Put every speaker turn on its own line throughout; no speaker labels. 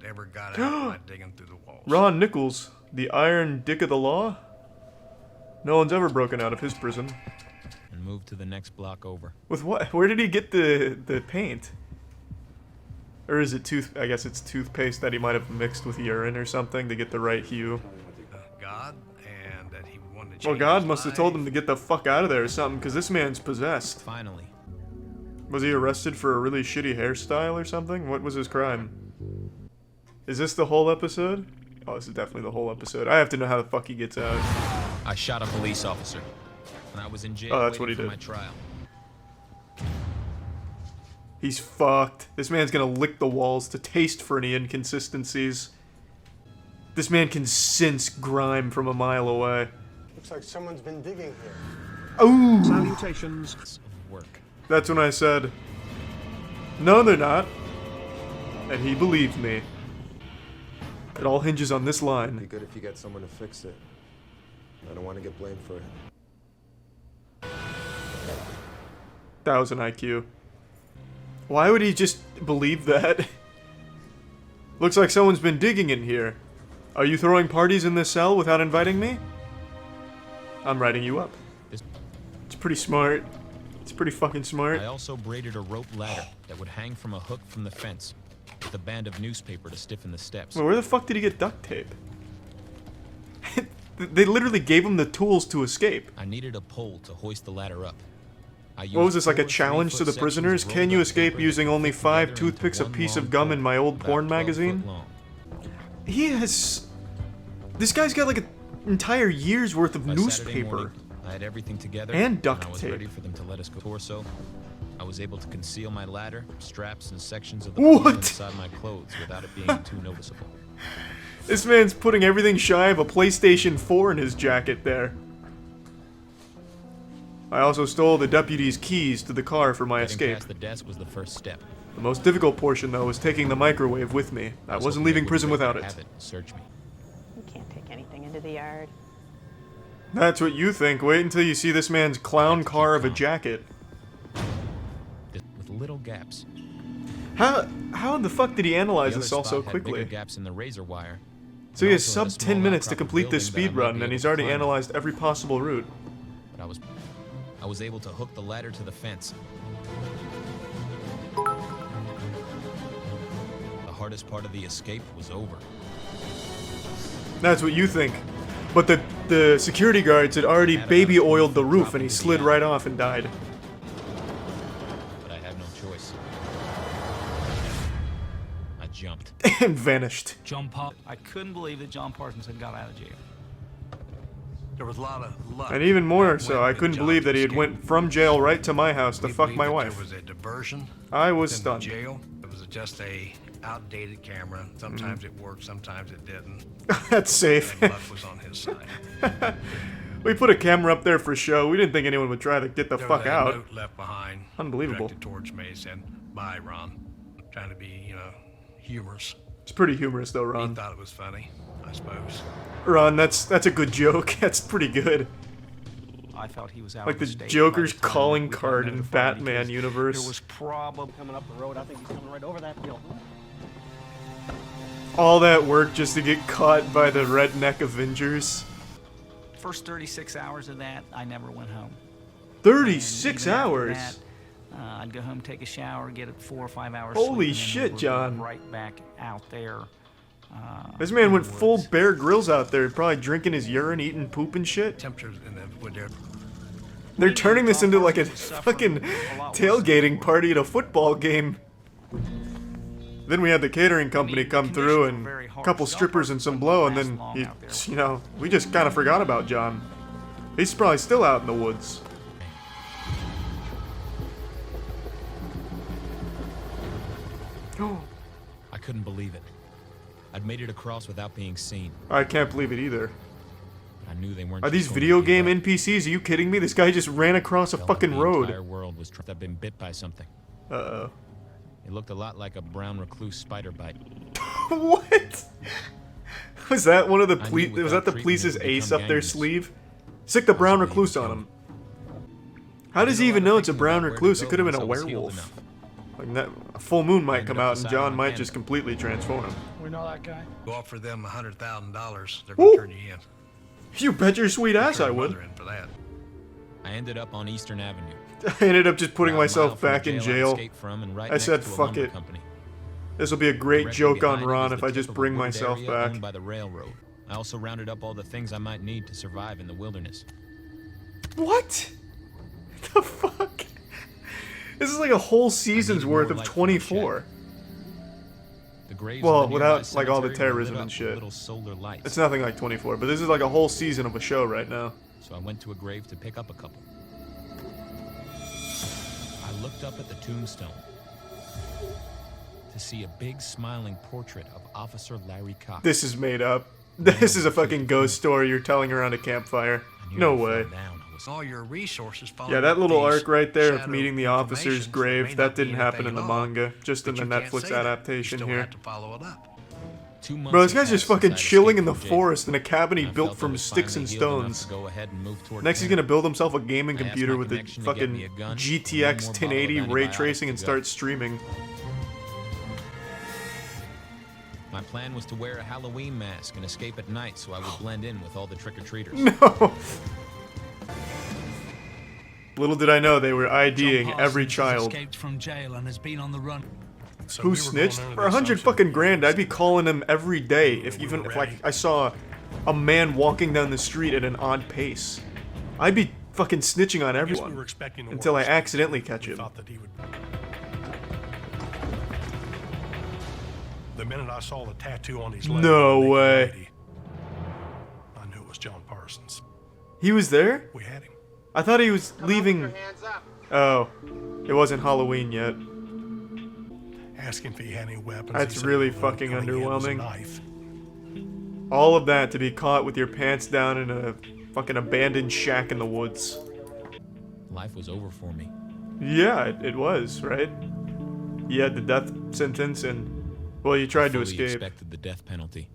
ever got out by digging through the walls.
Ron Nichols, the Iron Dick of the Law? No one's ever broken out of his prison.
And moved to the next block over.
With what? Where did he get the paint? Or is it I guess it's toothpaste that he might have mixed with urine or something to get the right hue.
God, and that he wanted to change
Well, God
his
must have
life.
told him to get the fuck out of there or something, because this man's possessed.
Finally.
Was he arrested for a really shitty hairstyle or something? What was his crime? Is this the whole episode? Oh, this is definitely the whole episode. I have to know how the fuck he gets out.
I shot a police officer. And I was in jail
Oh, that's what
waiting
he
for
did.
my trial.
He's fucked. This man's gonna lick the walls to taste for any inconsistencies. This man can sense grime from a mile away.
Looks like someone's been digging here.
Ooh!
Salutations.
Of work.
That's when I said, no, they're not. And he believed me. It all hinges on this
It'd be
line.
good if you get someone to fix it. I don't want to get blamed for it.
1,000 IQ. Why would he just believe that? Looks like someone's been digging in here. Are you throwing parties in this cell without inviting me? I'm writing you up. It's pretty smart. It's pretty fucking smart.
I also braided a rope ladder that would hang from a hook from the fence, with a band of newspaper to stiffen the steps.
Well, where the fuck did he get duct tape? They literally gave him the tools to escape.
I needed a pole to hoist the ladder up.
What was this, like a challenge to the prisoners? Can you escape using only 5 toothpicks, a piece of gum, in my old porn magazine? He has... This guy's got like an entire year's worth of newspaper.
I had everything together
and duct
I was
tape.
ready for them to let us go torso. I was able to conceal my ladder, straps, and sections of the
What?
pole inside my clothes without it being too noticeable.
This man's putting everything shy of a PlayStation 4 in his jacket there. I also stole the deputy's keys to the car for my
Getting
escape.
past the desk was the first step.
The most difficult portion, though, was taking the microwave with me. I wasn't
hoping
leaving
they
prison
wouldn't
without
have
it.
Search me.
You can't take anything into the yard.
That's what you think. Wait until you see this man's clown car of a jacket.
With little gaps.
How in the fuck did he analyze
The
this
other
all so
spot had bigger
quickly?
gaps in the razor wire.
So he has
Also had
sub
a
10
small
minutes to
outcrop of
complete this
building that I
speed
might
run,
be
and he's
able to
already
climb.
analyzed every possible route.
But I was able to hook the ladder to the fence. The hardest part of the escape was over.
That's what you think. But the security guards had already baby oiled the roof, and he slid right off and died.
But I had no choice. I jumped.
And vanished.
I couldn't believe that John Parsons had got out of jail.
There was a lot of luck.
And even more
that
so,
went
I
with
couldn't
John's
believe that he had
escape.
went from jail right to my house to
We
fuck
believe
my
that
wife.
There was a diversion.
I was
within the
stunned.
jail. It was just a outdated camera. Sometimes it worked, sometimes it didn't.
That's safe.
And luck was on his side.
We put a camera up there for show. We didn't think anyone would try to get the
There
fuck
was a
out.
note left behind.
Unbelievable.
Directed towards me, said, "Bye, Ron." Trying to be, humorous.
It's pretty humorous though,
He
Ron.
thought it was funny, I suppose.
Ron, that's a good joke. That's pretty good.
I felt he was out
Like
of
the
state
Joker's
by the time
calling
we got
card in
notified
Batman
because
universe.
There was probably
Coming up the road, I think he's coming right over that hill.
All that work just to get caught by the redneck Avengers.
first 36 hours of that, I never went home.
36
And even after
hours?
that, I'd go home, take a shower, get 4 or 5 hours
Holy
sleep, and then
shit,
we would be
John.
right back out there.
This man
in
went
the
full
woods.
Bear Grylls out there, probably drinking his urine, eating poop and shit.
Temperatures in the wood there.
They're turning this into like a
Parsons was suffering
fucking
a lot worse
tailgating
than we
party at a football game. Then we had the catering company
the
come
conditions
through
were
and
very
a
harsh.
couple
John
strippers and
Parsons
some
wouldn't
blow, and
last
then
long out there.
we just kind of forgot about John. He's probably still out in the woods.
I couldn't believe it. I'd made it across without being seen.
I can't believe it either.
I knew they weren't.
Are
just
these
going
video
to give
game
up.
NPCs? Are you kidding me? This guy just ran across a
Felt like
fucking
the
road.
entire world was I've been bit by something.
Uh-oh.
It looked a lot like a brown recluse spider bite.
What? Was that one of the
I knew
police? Was
without
that the
treatment
police's
it would
ace
become
up their
gangrenous.
sleeve? Stick the brown
Possibly
recluse on
kill
him. How does he
did a
even
lot of
know it's a
thinking
brown
about where to
recluse? It
go
could have been
once
a
I was healed
werewolf.
enough.
Like that, a full moon might
Ended
come
up
out and
deciding
John
on
might
Canada.
just completely transform him.
We know that guy.
Go offer them $100,000, they're
Woo!
gonna turn you in.
You bet your sweet ass
Turn
I
your
would.
mother in for that.
I ended up on Eastern Avenue.
I ended up just putting
about a mile
myself
from the
back in
I
jail.
escaped from and right
I
next
said,
to a
"Fuck
lumber
it."
company.
This will be a great
Directly
joke on
behind it
Ron
was
if
the
I
tip
just
of a
bring
wooded
myself
area
back.
owned by the railroad. I also rounded up all the things I might need to survive in the wilderness.
What? The fuck? This is like a whole season's
needed
worth
more
of
light from the
24.
The graves
Well,
of the nearby
without, like, all the
cemetery were lit
terrorism
up
and
with
shit.
little solar lights.
It's nothing like 24, but this is like a whole season of a show right now.
So I went to a grave to pick up a couple. I looked up at the tombstone to see a big smiling portrait of Officer Larry Cox.
This is made up. This is a fucking ghost story you're telling around a campfire.
I nearly
No
fell
way.
down. I was
All your resources fall
Yeah, that
into
little
these
arc right there of
shadow
meeting the officer's
informations that may
grave,
not
that
be
didn't happen in
anything
the
at all,
manga, just in
but
the
you can't
Netflix
say that.
adaptation
You still
here.
have to follow it up.
2 months
Bro, this
had
guy's just
passed
fucking
since I
chilling in the
escaped from jail.
forest in a cabin he
I
built
felt I
from
was
sticks and
finally healed enough
stones.
to go ahead and move toward
Next, he's
Canada.
gonna build himself a gaming
I asked
computer
my
with the
connection to get me
fucking
a gun,
GTX
one more bottle of
1080 ray
antibiotics
tracing
to
and
go.
start streaming.
My plan was to wear a Halloween mask and escape at night so I would blend in with all the trick-or-treaters.
No. Little did I know they were IDing
John
every
Parsons has
child.
escaped from jail and has been on the run.
So
Who
we were going
snitched?
under
For
the
100
assumption
fucking
that
grand, I'd be calling him every day if
we
even
were
if like
ready.
I saw a man walking down the street at an odd pace. I'd be fucking snitching on
I guess we
everyone
were expecting the
until I
worst.
accidentally catch
We
him.
thought that he would. The minute I saw the tattoo on his leg,
No
of the naked
way.
lady, I knew it was John Parsons.
He was there?
We had him.
I thought he was leaving. Oh, it wasn't Halloween yet.
Asked him if he had any weapons.
That's
He said
really
the only
fucking
thing he had was a
underwhelming.
knife.
All of that to be caught with your pants down in a fucking abandoned shack in the woods.
Life was over for me.
Yeah, it was, right? You had the death sentence and, well, you tried to
Fully
escape.
expected the death penalty.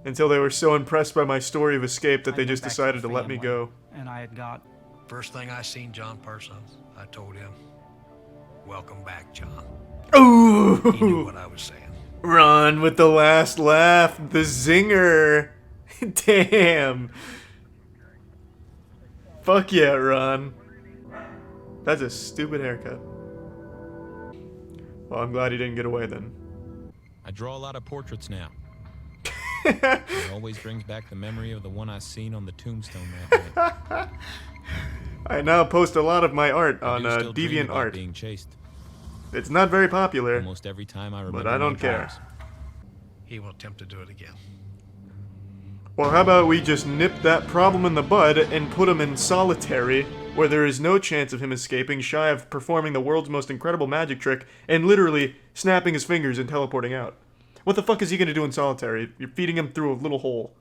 Until they were so impressed by my story of escape that
I
they
went
just
back to
decided
the
to let me
family,
go.
And I had got
First thing I seen John Parsons, I told him, "Welcome back, John." He knew
Ooh!
what I was saying.
Ron with the last laugh, the zinger. Damn. Fuck yeah, Ron. That's a stupid haircut. Well, I'm glad he didn't get away then.
I draw a lot of portraits now. It always brings back the memory of the one I seen on the tombstone that night.
I now post a lot of my art
I
on
do still dream about
DeviantArt.
being chased
It's not very popular,
almost every time I remember.
but I don't
my
care.
dreams.
He will attempt to do it again.
Well, how about we just nip that problem in the bud and put him in solitary, where there is no chance of him escaping, shy of performing the world's most incredible magic trick and literally snapping his fingers and teleporting out. What the fuck is he gonna do in solitary? You're feeding him through a little hole.